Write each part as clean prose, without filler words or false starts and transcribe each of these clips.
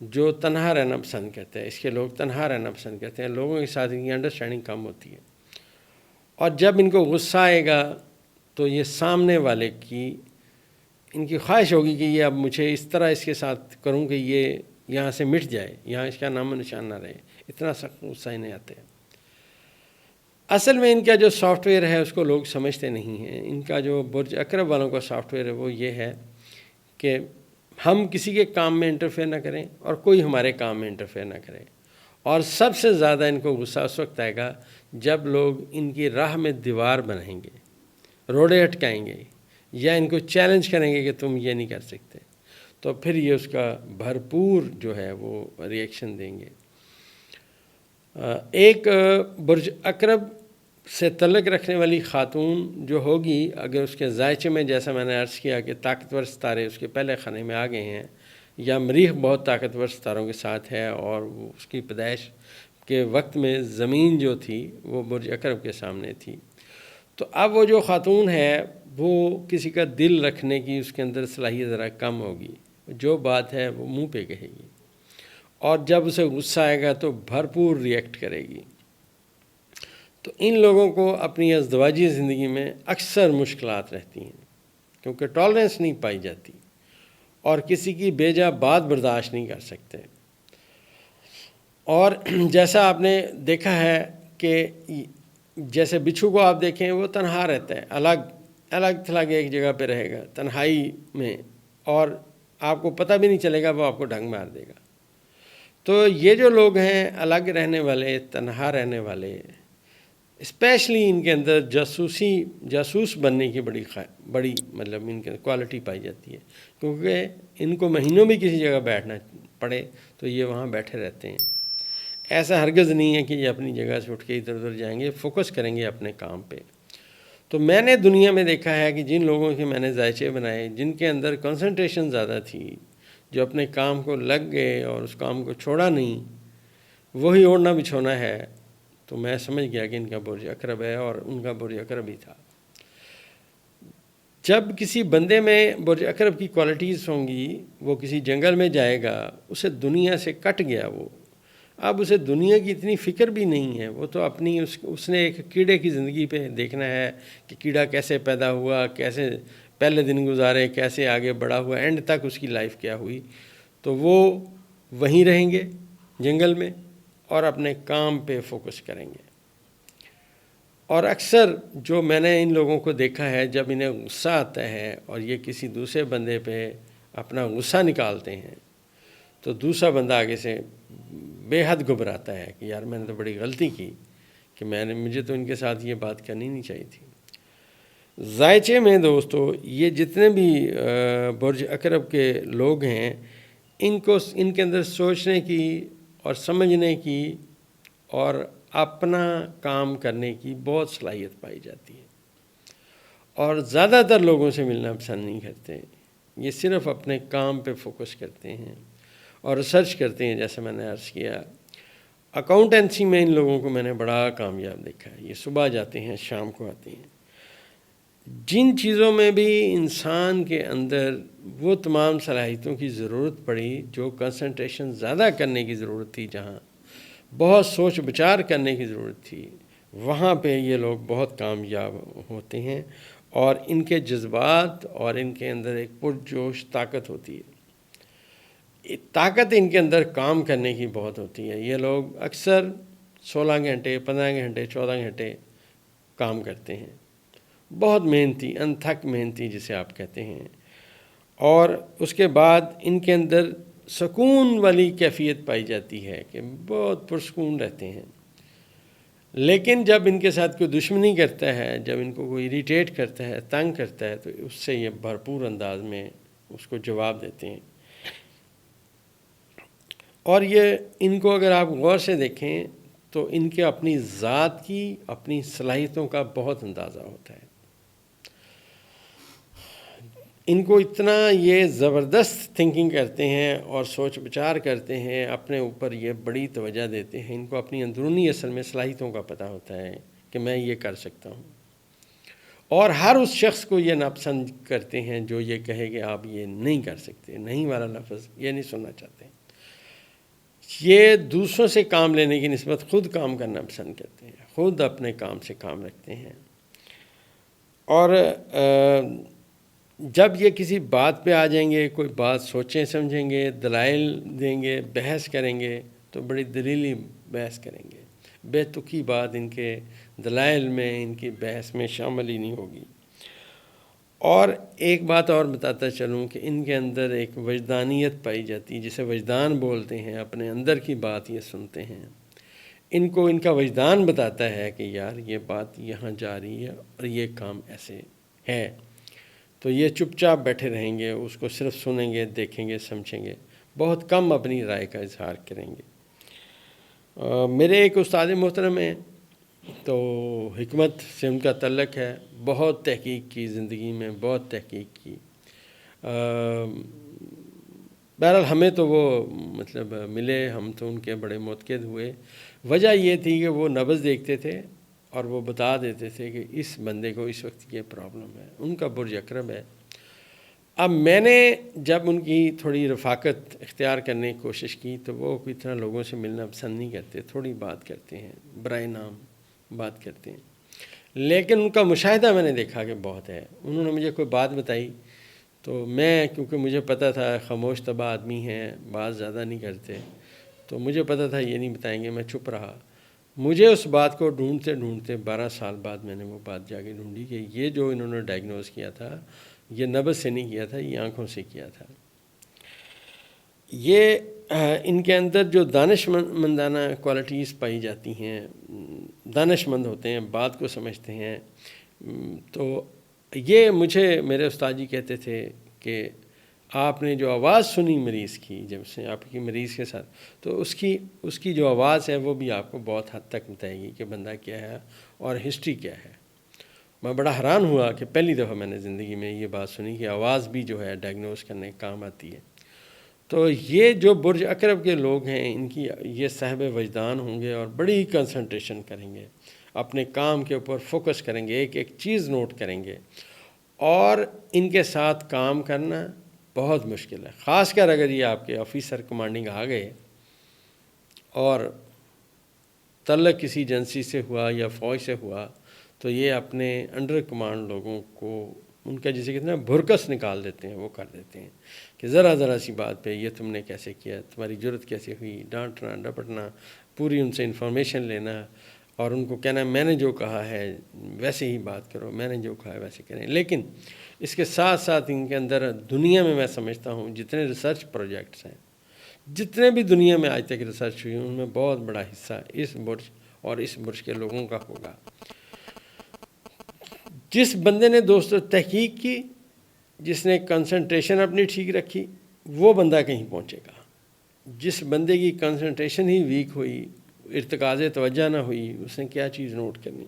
جو تنہا رہنا پسند کرتے ہیں، اس کے لوگ تنہا رہنا پسند کرتے ہیں، لوگوں کے ساتھ ان کی انڈرسٹینڈنگ کم ہوتی ہے، اور جب ان کو غصہ آئے گا تو یہ سامنے والے کی ان کی خواہش ہوگی کہ یہ اب مجھے اس طرح اس کے ساتھ کروں کہ یہ یہاں سے مٹ جائے، یہاں اس کا نام و نشان نہ رہے، اتنا سخت غصہ انہیں آتے ہیں۔ اصل میں ان کا جو سافٹ ویئر ہے اس کو لوگ سمجھتے نہیں ہیں۔ ان کا جو برج اکرب والوں کا سافٹ ویئر ہے وہ یہ ہے کہ ہم کسی کے کام میں انٹرفیئر نہ کریں اور کوئی ہمارے کام میں انٹرفیئر نہ کرے، اور سب سے زیادہ ان کو غصہ اس وقت آئے گا جب لوگ ان کی راہ میں دیوار بنائیں گے، روڑے اٹکائیں گے، یا ان کو چیلنج کریں گے کہ تم یہ نہیں کر سکتے، تو پھر یہ اس کا بھرپور جو ہے وہ ریئیکشن دیں گے۔ ایک برج اکرب سے تعلق رکھنے والی خاتون جو ہوگی، اگر اس کے ذائچے میں جیسا میں نے عرض کیا کہ طاقتور ستارے اس کے پہلے خانے میں آ گئے ہیں، یا مریخ بہت طاقتور ستاروں کے ساتھ ہے، اور اس کی پیدائش کے وقت میں زمین جو تھی وہ برج اکرب کے سامنے تھی، تو اب وہ جو خاتون ہے وہ کسی کا دل رکھنے کی اس کے اندر صلاحیت ذرا کم ہوگی، جو بات ہے وہ منہ پہ کہے گی، اور جب اسے غصہ آئے گا تو بھرپور ریئیکٹ کرے گی۔ تو ان لوگوں کو اپنی ازدواجی زندگی میں اکثر مشکلات رہتی ہیں، کیونکہ ٹالرنس نہیں پائی جاتی، اور کسی کی بیجا بات برداشت نہیں کر سکتے۔ اور جیسا آپ نے دیکھا ہے کہ جیسے بچھو کو آپ دیکھیں، وہ تنہا رہتا ہے، الگ تھلگ ایک جگہ پہ رہے گا تنہائی میں، اور آپ کو پتہ بھی نہیں چلے گا، وہ آپ کو ڈنگ مار دے گا۔ تو یہ جو لوگ ہیں الگ رہنے والے، تنہا رہنے والے، اسپیشلی ان کے اندر جاسوس بننے کی بڑی مطلب ان کے کوالٹی پائی جاتی ہے، کیونکہ ان کو مہینوں بھی کسی جگہ بیٹھنا پڑے تو یہ وہاں بیٹھے رہتے ہیں۔ ایسا ہرگز نہیں ہے کہ یہ اپنی جگہ سے اٹھ کے ادھر ادھر جائیں گے، فوکس کریں گے اپنے کام پہ۔ تو میں نے دنیا میں دیکھا ہے کہ جن لوگوں کے میں نے ذائچے بنائے، جن کے اندر کنسنٹریشن زیادہ تھی، جو اپنے کام کو لگ گئے اور اس کام کو چھوڑا نہیں، وہی اوڑھنا بچھونا ہے، تو میں سمجھ گیا کہ ان کا برج اکرب ہے، اور ان کا برج اکرب ہی تھا۔ جب کسی بندے میں برج اکرب کی کوالٹیز ہوں گی، وہ کسی جنگل میں جائے گا، اسے دنیا سے کٹ گیا وہ، اب اسے دنیا کی اتنی فکر بھی نہیں ہے، وہ تو اپنی اس نے ایک کیڑے کی زندگی پہ دیکھنا ہے کہ کیڑا کیسے پیدا ہوا، کیسے پہلے دن گزارے، کیسے آگے بڑا ہوا، اینڈ تک اس کی لائف کیا ہوئی، تو وہ وہیں رہیں گے جنگل میں اور اپنے کام پہ فوکس کریں گے۔ اور اکثر جو میں نے ان لوگوں کو دیکھا ہے، جب انہیں غصہ آتا ہے اور یہ کسی دوسرے بندے پہ اپنا غصہ نکالتے ہیں، تو دوسرا بندہ آگے سے بے حد گھبراتا ہے کہ یار میں نے تو بڑی غلطی کی کہ مجھے تو ان کے ساتھ یہ بات کرنی نہیں چاہیے تھی۔ ذائچے میں دوستو یہ جتنے بھی برج اکرب کے لوگ ہیں، ان کے اندر سوچنے کی اور سمجھنے کی اور اپنا کام کرنے کی بہت صلاحیت پائی جاتی ہے، اور زیادہ تر لوگوں سے ملنا پسند نہیں کرتے، یہ صرف اپنے کام پہ فوکس کرتے ہیں اور ریسرچ کرتے ہیں۔ جیسے میں نے عرض کیا، اکاؤنٹنسی میں ان لوگوں کو میں نے بڑا کامیاب دیکھا ہے، یہ صبح جاتے ہیں شام کو آتے ہیں۔ جن چیزوں میں بھی انسان کے اندر وہ تمام صلاحیتوں کی ضرورت پڑی، جو کنسنٹریشن زیادہ کرنے کی ضرورت تھی، جہاں بہت سوچ بچار کرنے کی ضرورت تھی، وہاں پہ یہ لوگ بہت کامیاب ہوتے ہیں، اور ان کے جذبات اور ان کے اندر ایک پرجوش طاقت ہوتی ہے، طاقت ان کے اندر کام کرنے کی بہت ہوتی ہے۔ یہ لوگ اکثر 16 گھنٹے 15 گھنٹے 14 گھنٹے کام کرتے ہیں، بہت محنتی، انتھک محنتی جسے آپ کہتے ہیں، اور اس کے بعد ان کے اندر سکون والی کیفیت پائی جاتی ہے کہ بہت پرسکون رہتے ہیں۔ لیکن جب ان کے ساتھ کوئی دشمنی کرتا ہے، جب ان کو کوئی اریٹیٹ کرتا ہے، تنگ کرتا ہے، تو اس سے یہ بھرپور انداز میں اس کو جواب دیتے ہیں۔ اور یہ ان کو اگر آپ غور سے دیکھیں تو ان کے اپنی ذات کی، اپنی صلاحیتوں کا بہت اندازہ ہوتا ہے۔ ان کو اتنا یہ زبردست تھنکنگ کرتے ہیں اور سوچ بچار کرتے ہیں، اپنے اوپر یہ بڑی توجہ دیتے ہیں، ان کو اپنی اندرونی اصل میں صلاحیتوں کا پتہ ہوتا ہے کہ میں یہ کر سکتا ہوں، اور ہر اس شخص کو یہ ناپسند کرتے ہیں جو یہ کہے کہ آپ یہ نہیں کر سکتے، نہیں والا لفظ یہ نہیں سننا چاہتے ہیں۔ یہ دوسروں سے کام لینے کی نسبت خود کام کرنا پسند کرتے ہیں، خود اپنے کام سے کام رکھتے ہیں. اور جب یہ کسی بات پہ آ جائیں گے، کوئی بات سوچیں سمجھیں گے، دلائل دیں گے، بحث کریں گے تو بڑی دلیلی بحث کریں گے. بے تکی بات ان کے دلائل میں، ان کی بحث میں شامل ہی نہیں ہوگی. اور ایک بات اور بتاتا چلوں کہ ان کے اندر ایک وجدانیت پائی جاتی ہے، جسے وجدان بولتے ہیں. اپنے اندر کی بات یہ سنتے ہیں، ان کو ان کا وجدان بتاتا ہے کہ یار یہ بات یہاں جا رہی ہے اور یہ کام ایسے ہے. تو یہ چپ چاپ بیٹھے رہیں گے، اس کو صرف سنیں گے، دیکھیں گے، سمجھیں گے، بہت کم اپنی رائے کا اظہار کریں گے. میرے ایک استاد محترم ہیں، تو حکمت سے ان کا تعلق ہے. بہت تحقیق کی زندگی میں، بہت تحقیق کی. بہرحال ہمیں تو وہ مطلب ملے، ہم تو ان کے بڑے متقد ہوئے. وجہ یہ تھی کہ وہ نبض دیکھتے تھے اور وہ بتا دیتے تھے کہ اس بندے کو اس وقت یہ پرابلم ہے. ان کا برج اکرم ہے. اب میں نے جب ان کی تھوڑی رفاقت اختیار کرنے کی کوشش کی تو وہ کوئی طرح لوگوں سے ملنا پسند نہیں کرتے، تھوڑی بات کرتے ہیں، برائے نام بات کرتے ہیں. لیکن ان کا مشاہدہ میں نے دیکھا کہ بہت ہے. انہوں نے مجھے کوئی بات بتائی تو میں، کیونکہ مجھے پتہ تھا خاموش طبع آدمی ہیں، بات زیادہ نہیں کرتے، تو مجھے پتہ تھا یہ نہیں بتائیں گے. میں چپ رہا. مجھے اس بات کو ڈھونڈتے ڈھونڈتے 12 سال بعد میں نے وہ بات جا کے ڈھونڈی کہ یہ جو انہوں نے ڈائگنوز کیا تھا، یہ نبض سے نہیں کیا تھا، یہ آنکھوں سے کیا تھا. یہ ان کے اندر جو دانش مندانہ کوالٹیز پائی جاتی ہیں، دانش مند ہوتے ہیں، بات کو سمجھتے ہیں. تو یہ مجھے میرے استاد جی کہتے تھے کہ آپ نے جو آواز سنی مریض کی، جب سے آپ کی مریض کے ساتھ، تو اس کی جو آواز ہے وہ بھی آپ کو بہت حد تک بتائے گی کہ بندہ کیا ہے اور ہسٹری کیا ہے. میں بڑا حیران ہوا کہ پہلی دفعہ میں نے زندگی میں یہ بات سنی کہ آواز بھی جو ہے ڈائگنوز کرنے کام آتی ہے. تو یہ جو برج اکرب کے لوگ ہیں، ان کی یہ صاحب وجدان ہوں گے اور بڑی کنسنٹریشن کریں گے، اپنے کام کے اوپر فوکس کریں گے، ایک ایک چیز نوٹ کریں گے. اور ان کے ساتھ کام کرنا بہت مشکل ہے، خاص کر اگر یہ آپ کے آفیسر کمانڈنگ آ گئے اور تعلق کسی ایجنسی سے ہوا یا فوج سے ہوا تو یہ اپنے انڈر کمانڈ لوگوں کو ان کا جسے کہتے ہیں بھرکس نکال دیتے ہیں، وہ کر دیتے ہیں کہ ذرا سی بات پہ یہ تم نے کیسے کیا، تمہاری جرت کیسے ہوئی، ڈانٹنا ڈپٹنا، پوری ان سے انفارمیشن لینا اور ان کو کہنا میں نے جو کہا ہے ویسے ہی بات کرو، میں نے جو کہا ہے ویسے کریں. لیکن اس کے ساتھ ساتھ ان کے اندر دنیا میں سمجھتا ہوں جتنے ریسرچ پروجیکٹس ہیں، جتنے بھی دنیا میں آج تک ریسرچ ہوئی، ان میں بہت بڑا حصہ اس برج اور اس برج کے لوگوں کا ہوگا. جس بندے نے دوستو تحقیق کی، جس نے کنسنٹریشن اپنی ٹھیک رکھی، وہ بندہ کہیں پہنچے گا. جس بندے کی کنسنٹریشن ہی ویک ہوئی، ارتکاز توجہ نہ ہوئی، اس نے کیا چیز نوٹ کرنی.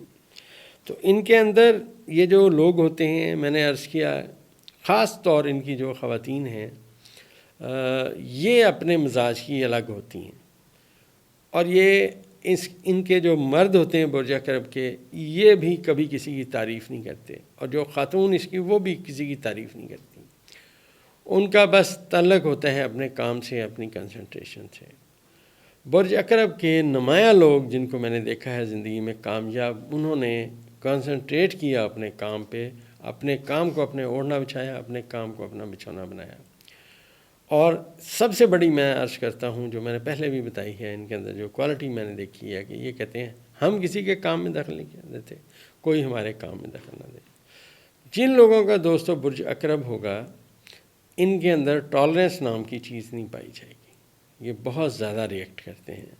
تو ان کے اندر یہ جو لوگ ہوتے ہیں، میں نے عرض کیا خاص طور ان کی جو خواتین ہیں، یہ اپنے مزاج کی الگ ہوتی ہیں. اور یہ ان کے جو مرد ہوتے ہیں برج اکرب کے، یہ بھی کبھی کسی کی تعریف نہیں کرتے، اور جو خاتون اس کی وہ بھی کسی کی تعریف نہیں کرتی. ان کا بس تعلق ہوتا ہے اپنے کام سے، اپنی کنسنٹریشن سے. برج اکرب کے نمایاں لوگ جن کو میں نے دیکھا ہے زندگی میں کامیاب، انہوں نے کنسنٹریٹ کیا اپنے کام پہ، اپنے کام کو اپنے اوڑھنا بچھایا، اپنے کام کو اپنا بچھونا بنایا. اور سب سے بڑی میں عرض کرتا ہوں، جو میں نے پہلے بھی بتائی ہے، ان کے اندر جو کوالٹی میں نے دیکھی ہے کہ یہ کہتے ہیں ہم کسی کے کام میں دخل نہیں دیتے، کوئی ہمارے کام میں دخل نہ دے. جن لوگوں کا دوستو برج اکرب ہوگا، ان کے اندر ٹالرنس نام کی چیز نہیں پائی جائے گی. یہ بہت زیادہ ریئیکٹ کرتے ہیں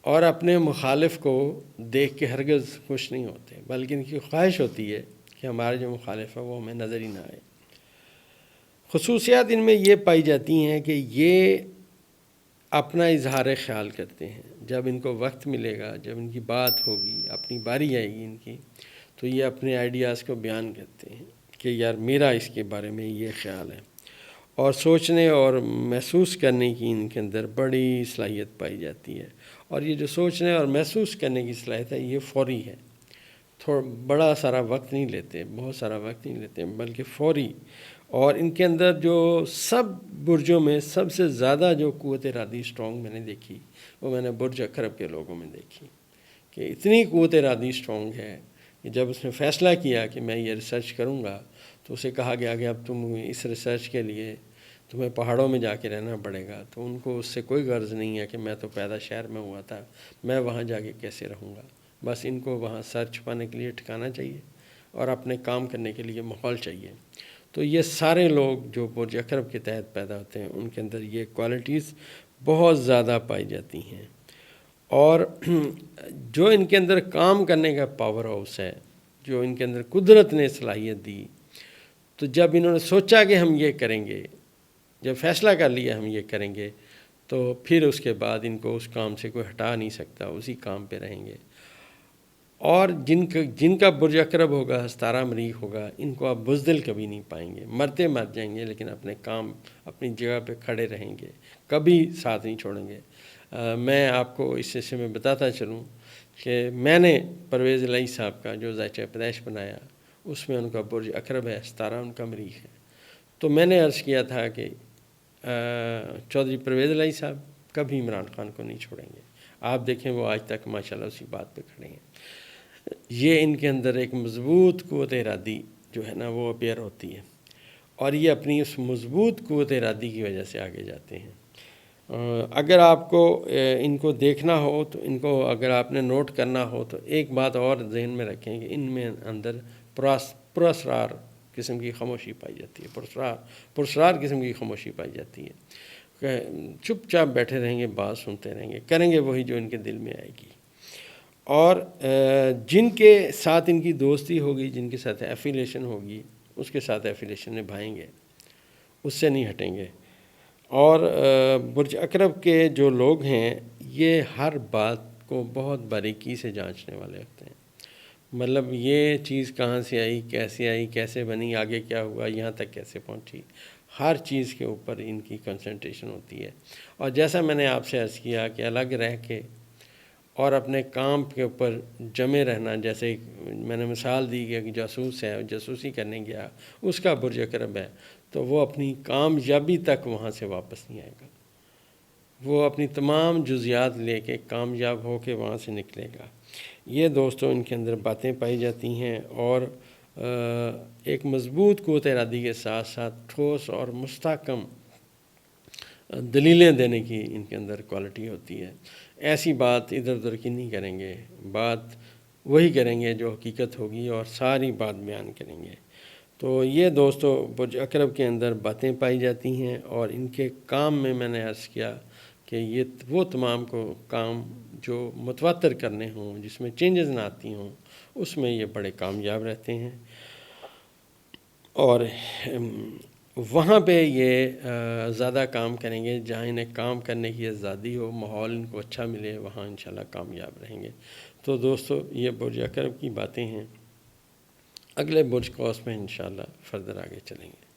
اور اپنے مخالف کو دیکھ کے ہرگز خوش نہیں ہوتے، بلکہ ان کی خواہش ہوتی ہے کہ ہمارے جو مخالف ہے وہ ہمیں نظر ہی نہ آئے. خصوصیات ان میں یہ پائی جاتی ہیں کہ یہ اپنا اظہار خیال کرتے ہیں. جب ان کو وقت ملے گا، جب ان کی بات ہوگی، اپنی باری آئے گی ان کی، تو یہ اپنے آئیڈیاز کو بیان کرتے ہیں کہ یار میرا اس کے بارے میں یہ خیال ہے. اور سوچنے اور محسوس کرنے کی ان کے اندر بڑی صلاحیت پائی جاتی ہے. اور یہ جو سوچنے اور محسوس کرنے کی صلاحیت ہے، یہ فوری ہے. بڑا سارا وقت نہیں لیتے، بہت سارا وقت نہیں لیتے، بلکہ فوری. اور ان کے اندر جو سب برجوں میں سب سے زیادہ جو قوت ارادی اسٹرانگ میں نے دیکھی وہ میں نے برج عقرب کے لوگوں میں دیکھی کہ اتنی قوت ارادی اسٹرانگ ہے کہ جب اس نے فیصلہ کیا کہ میں یہ ریسرچ کروں گا تو اسے کہا گیا کہ اب تم اس ریسرچ کے لیے تمہیں پہاڑوں میں جا کے رہنا پڑے گا. تو ان کو اس سے کوئی غرض نہیں ہے کہ میں تو پیدا شہر میں ہوا تھا, میں وہاں جا کے کیسے رہوں گا. بس ان کو وہاں سر چھپانے کے لیے ٹھکانا چاہیے اور اپنے کام کرنے کے لیے ماحول چاہیے. تو یہ سارے لوگ جو برج عقرب کے تحت پیدا ہوتے ہیں ان کے اندر یہ کوالٹیز بہت زیادہ پائی جاتی ہیں. اور جو ان کے اندر کام کرنے کا پاور ہاؤس ہے, جو ان کے اندر قدرت نے صلاحیت دی, تو جب انہوں نے سوچا کہ ہم یہ کریں گے, جب فیصلہ کر لیا ہم یہ کریں گے, تو پھر اس کے بعد ان کو اس کام سے کوئی ہٹا نہیں سکتا, اسی کام پہ رہیں گے. اور جن کا برج عقرب ہوگا, ستارہ مریخ ہوگا, ان کو آپ بزدل کبھی نہیں پائیں گے. مرتے مر جائیں گے لیکن اپنے کام اپنی جگہ پہ کھڑے رہیں گے, کبھی ساتھ نہیں چھوڑیں گے. میں آپ کو اس سلسلے میں بتاتا چلوں کہ میں نے پرویز الہی صاحب کا جو ذائچہ پیدائش بنایا اس میں ان کا برج عقرب ہے, ستارہ ان کا مریخ ہے. تو میں نے عرض کیا تھا کہ چودھری پرویز الہی صاحب کبھی عمران خان کو نہیں چھوڑیں گے. آپ دیکھیں وہ آج تک ماشاءاللہ اسی بات پہ کھڑے ہیں. یہ ان کے اندر ایک مضبوط قوت ارادی جو ہے نا وہ اپیئر ہوتی ہے, اور یہ اپنی اس مضبوط قوت ارادی کی وجہ سے آگے جاتے ہیں. اگر آپ کو ان کو دیکھنا ہو تو ان کو اگر آپ نے نوٹ کرنا ہو تو ایک بات اور ذہن میں رکھیں کہ ان میں اندر پراسرار قسم کی خاموشی پائی جاتی ہے. پرسرار قسم کی خاموشی پائی جاتی ہے کہ چپ چاپ بیٹھے رہیں گے, بات سنتے رہیں گے, کریں گے وہی جو ان کے دل میں آئے گی. اور جن کے ساتھ ان کی دوستی ہوگی, جن کے ساتھ ایفیلیشن ہوگی, اس کے ساتھ ایفیلیشن نبھائیں گے, اس سے نہیں ہٹیں گے. اور برج عقرب کے جو لوگ ہیں یہ ہر بات کو بہت باریکی سے جانچنے والے ہوتے ہیں. مطلب یہ چیز کہاں سے آئی, کیسے بنی, آگے کیا ہوا, یہاں تک کیسے پہنچی, ہر چیز کے اوپر ان کی کنسنٹریشن ہوتی ہے. اور جیسا میں نے آپ سے عرض کیا کہ الگ رہ کے اور اپنے کام کے اوپر جمے رہنا, جیسے میں نے مثال دی کہ جاسوس ہے, جاسوسی کرنے گیا, اس کا برج عقرب ہے, تو وہ اپنی کامیابی تک وہاں سے واپس نہیں آئے گا. وہ اپنی تمام جزیات لے کے کامیاب ہو کے وہاں سے نکلے گا. یہ دوستوں ان کے اندر باتیں پائی جاتی ہیں, اور ایک مضبوط قوت ارادی کے ساتھ ساتھ ٹھوس اور مستحکم دلیلیں دینے کی ان کے اندر کوالٹی ہوتی ہے. ایسی بات ادھر ادھر کی نہیں کریں گے, بات وہی کریں گے جو حقیقت ہوگی, اور ساری بات بیان کریں گے. تو یہ دوستو برج عقرب کے اندر باتیں پائی جاتی ہیں, اور ان کے کام میں نے عرض کیا کہ یہ وہ تمام کو کام جو متواتر کرنے ہوں, جس میں چینجز نہ آتی ہوں, اس میں یہ بڑے کامیاب رہتے ہیں. اور وہاں پہ یہ زیادہ کام کریں گے جہاں انہیں کام کرنے کی آزادی ہو, ماحول ان کو اچھا ملے, وہاں انشاءاللہ کامیاب رہیں گے. تو دوستو یہ برج عقرب کی باتیں ہیں. اگلے برج قوس میں انشاءاللہ فردر آگے چلیں گے.